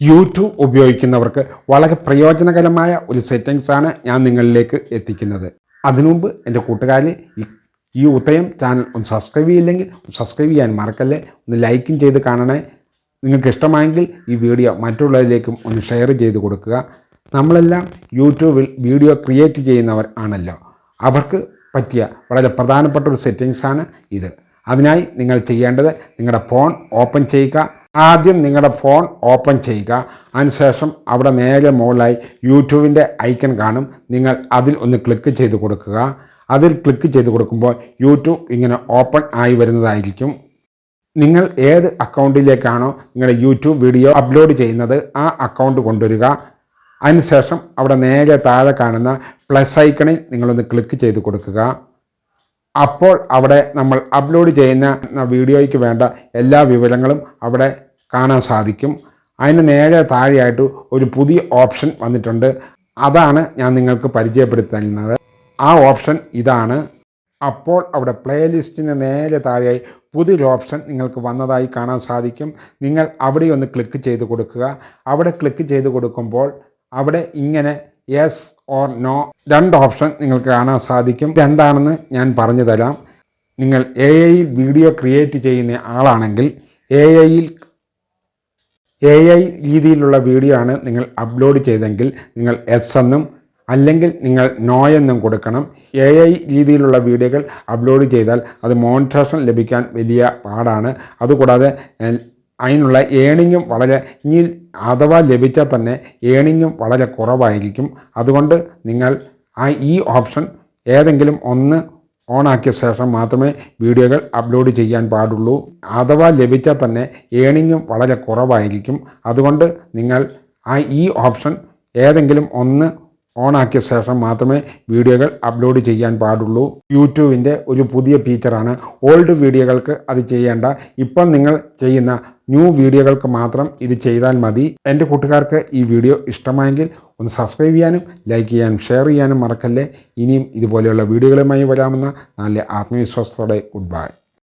YouTube ഉപയോഗിക്കുന്നവർക്ക് വളരെ പ്രയോജനകരമായ ഒരു സെറ്റിങ്സാണ് ഞാൻ നിങ്ങളിലേക്ക് എത്തിക്കുന്നത്. അതിനുമുമ്പ് എൻ്റെ കൂട്ടുകാർ ഈ ഉത്തയം ചാനൽ ഒന്ന് സബ്സ്ക്രൈബ് ചെയ്യില്ലെങ്കിൽ സബ്സ്ക്രൈബ് ചെയ്യാൻ മറക്കല്ലേ. ഒന്ന് ലൈക്കും ചെയ്ത് കാണണേ. നിങ്ങൾക്ക് ഇഷ്ടമായെങ്കിൽ ഈ വീഡിയോ മറ്റുള്ളവരിലേക്കും ഒന്ന് ഷെയർ ചെയ്ത് കൊടുക്കുക. നമ്മളെല്ലാം യൂട്യൂബിൽ വീഡിയോ ക്രിയേറ്റ് ചെയ്യുന്നവർ ആണല്ലോ. അവർക്ക് പറ്റിയ വളരെ പ്രധാനപ്പെട്ട ഒരു സെറ്റിങ്സാണ് ഇത്. അതിനായി നിങ്ങൾ ചെയ്യേണ്ടത് നിങ്ങളുടെ ഫോൺ ഓപ്പൺ ചെയ്യുക. ആദ്യം നിങ്ങളുടെ ഫോൺ ഓപ്പൺ ചെയ്യുക. അതിനുശേഷം അവിടെ നേരെ മുകളിലായി യൂട്യൂബിൻ്റെ ഐക്കൺ കാണും. നിങ്ങൾ അതിൽ ഒന്ന് ക്ലിക്ക് ചെയ്ത് കൊടുക്കുക. അതിൽ ക്ലിക്ക് ചെയ്ത് കൊടുക്കുമ്പോൾ യൂട്യൂബ് ഇങ്ങനെ ഓപ്പൺ ആയി വരുന്നതായിരിക്കും. നിങ്ങൾ ഏത് അക്കൗണ്ടിലേക്കാണോ നിങ്ങളുടെ യൂട്യൂബ് വീഡിയോ അപ്ലോഡ് ചെയ്യുന്നത് ആ അക്കൗണ്ട് കൊണ്ടുവരിക. അതിനുശേഷം അവിടെ നേരെ താഴെ കാണുന്ന പ്ലസ് ഐക്കണിൽ നിങ്ങളൊന്ന് ക്ലിക്ക് ചെയ്ത് കൊടുക്കുക. അപ്പോൾ അവിടെ നമ്മൾ അപ്ലോഡ് ചെയ്യുന്ന വീഡിയോയ്ക്ക് വേണ്ട എല്ലാ വിവരങ്ങളും അവിടെ കാണാൻ സാധിക്കും. അതിന് നേരെ താഴെയായിട്ട് ഒരു പുതിയ ഓപ്ഷൻ വന്നിട്ടുണ്ട്. അതാണ് ഞാൻ നിങ്ങൾക്ക് പരിചയപ്പെടുത്തുന്നത്. ആ ഓപ്ഷൻ ഇതാണ്. അപ്പോൾ അവിടെ പ്ലേലിസ്റ്റിന് നേരെ താഴെയായി പുതിയൊരു ഓപ്ഷൻ നിങ്ങൾക്ക് വന്നതായി കാണാൻ സാധിക്കും. നിങ്ങൾ അവിടെ ഒന്ന് ക്ലിക്ക് ചെയ്ത് കൊടുക്കുക. അവിടെ ക്ലിക്ക് ചെയ്ത് കൊടുക്കുമ്പോൾ അവിടെ ഇങ്ങനെ യെസ് ഓർ നോ രണ്ട് ഓപ്ഷൻ നിങ്ങൾക്ക് കാണാൻ സാധിക്കും. ഇതെന്താണെന്ന് ഞാൻ പറഞ്ഞു തരാം. നിങ്ങൾ AI വീഡിയോ ക്രിയേറ്റ് ചെയ്യുന്ന ആളാണെങ്കിൽ AI രീതിയിലുള്ള വീഡിയോ ആണ് നിങ്ങൾ അപ്ലോഡ് ചെയ്തെങ്കിൽ നിങ്ങൾ എസ് എന്നും അല്ലെങ്കിൽ നിങ്ങൾ നോ എന്നും കൊടുക്കണം. AI രീതിയിലുള്ള വീഡിയോകൾ അപ്ലോഡ് ചെയ്താൽ അത് മോണിറ്റൈസേഷൻ ലഭിക്കാൻ വലിയ പാടാണ്. അതുകൂടാതെ അതിനുള്ള ഏണിങ്ങും വളരെ അഥവാ ലഭിച്ചാൽ തന്നെ ഏണിങ്ങും വളരെ കുറവായിരിക്കും. അതുകൊണ്ട് നിങ്ങൾ ഈ ഓപ്ഷൻ ഏതെങ്കിലും ഒന്ന് ഓണാക്കിയ ശേഷം മാത്രമേ വീഡിയോകൾ അപ്ലോഡ് ചെയ്യാൻ പാടുള്ളൂ. അഥവാ ലഭിച്ചാൽ തന്നെ ഏണിങ്ങും വളരെ കുറവായിരിക്കും. അതുകൊണ്ട് നിങ്ങൾ ഈ ഓപ്ഷൻ ഏതെങ്കിലും ഒന്ന് ഓണാക്കിയ ശേഷം മാത്രമേ വീഡിയോകൾ അപ്ലോഡ് ചെയ്യാൻ പാടുള്ളൂ. യൂട്യൂബിൻ്റെ ഒരു പുതിയ ഫീച്ചറാണ്. ഓൾഡ് വീഡിയോകൾക്ക് അത് ചെയ്യേണ്ട. ഇപ്പം നിങ്ങൾ ചെയ്യുന്ന ന്യൂ വീഡിയോകൾക്ക് മാത്രം ഇത് ചെയ്താൽ മതി. എൻ്റെ കൂട്ടുകാർക്ക് ഈ വീഡിയോ ഇഷ്ടമായെങ്കിൽ ഒന്ന് സബ്സ്ക്രൈബ് ചെയ്യാനും ലൈക്ക് ചെയ്യാനും ഷെയർ ചെയ്യാനും മറക്കല്ലേ. ഇനിയും ഇതുപോലെയുള്ള വീഡിയോകളുമായി വരാമെന്ന നല്ല ആത്മവിശ്വാസത്തോടെ ഗുഡ് ബൈ.